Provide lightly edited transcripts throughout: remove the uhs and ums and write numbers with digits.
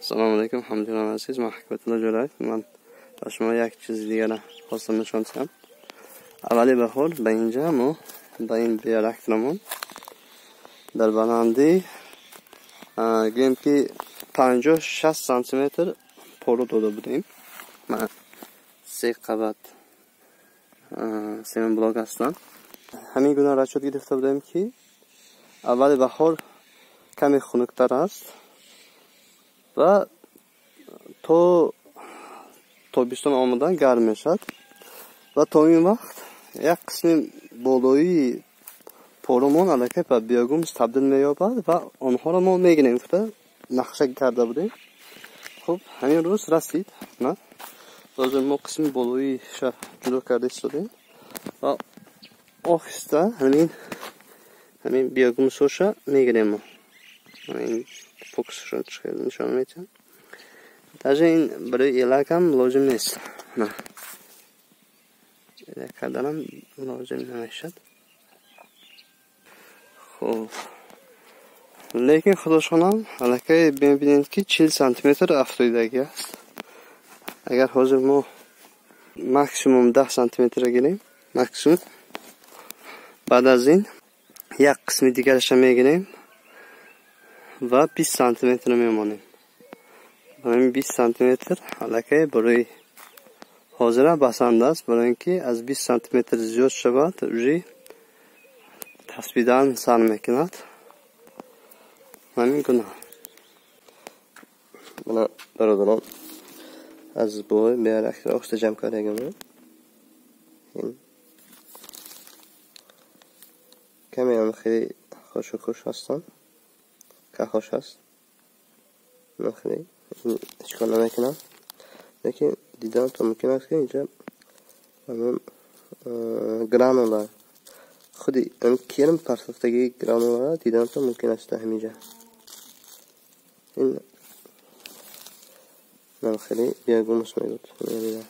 Assalomu alaykum hamjanob aziz, Mahkamatul Jo'rayev. Men شما یک چیز دیگه را خواستم نشون بدم. اولی بهار به اینجا ما به این بیارکترمون در بلندی گیم که 50-60 سانتی متر پرو داده بودیم. من 3 قبط سیمن بلاک هستم. همین گونه رشد گرفته بودیم که اولی بهار کمی خنک‌تر است و تو تابستان آمدن گرم میشد و تا این وقت یک قسم بالایی پرومون علاقه به بیاگومس تبدیل می‌یابد و آنها را ما می‌گیریم که نقشه کرده بودیم. خب همین روز رسید، نه؟ لازم ما قسم بالایی شا جدا کرده استادیم و آخسته همین بیاگومس روشا می‌گیریم ما. همین فوکسشون نشان میدم. даже این برای علاج هم لازم نیست، نه علاج کردنم لازم نمیشد. خب لیکن خودشونم علاقه ببینید که 40 سانتی متر افزایدگی است. اگر حاضر ما ماکسیموم 10 سانتی متر گیریم، ماکسیموم بعد از این یک قسم دیگرش میگیریم و 20 سانتی متر میمانیم. همین 20 سانتی متر علاقه برای حاضر بسنده است، برای اینکه از 20 سانتی متر زیاد شود روی تثبیتاً سر میکند. همین گونه من برادران از بوی بیارک را جمع کردیم. این کمی هم خیلی خوش و خوش هستن که خوش هست، من خیلی اشکال نمیکنم، لیکن دیدن تو ممکن است که اینجا همون گرانولا خودی اون کیرم پرسفتگی گرانولا دیدن تو ممکن است همینجا. این من خیلی بیاگومس میگود میبینم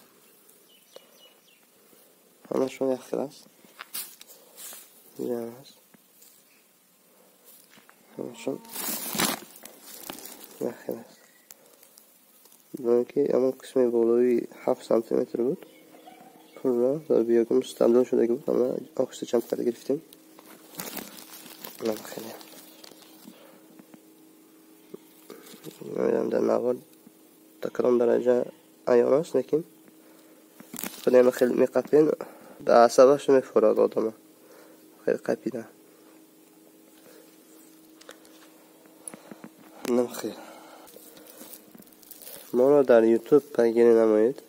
همه شون یک خیلی است، اینجا هم هست همه شون یک خیلی است. برای که همون قسم بالایی 7 سانتی متر بود پر را در بیاگومس تبدیل شده بود، اما آخشت چند کرده گرفتیم. من خیلی نمیدونم در نوال تکرام درجه ایان است، لیکن خیلی خیلی میقپین به عصبش میفورد آدم، خیلی قپیده. نمخیر ما را در یوتیوب پیگیری نمایید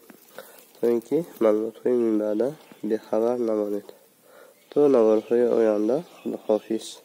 تا اینکه معلومات های من بعد به خبر نمانید. تا نوارهای آینده خداحافظ.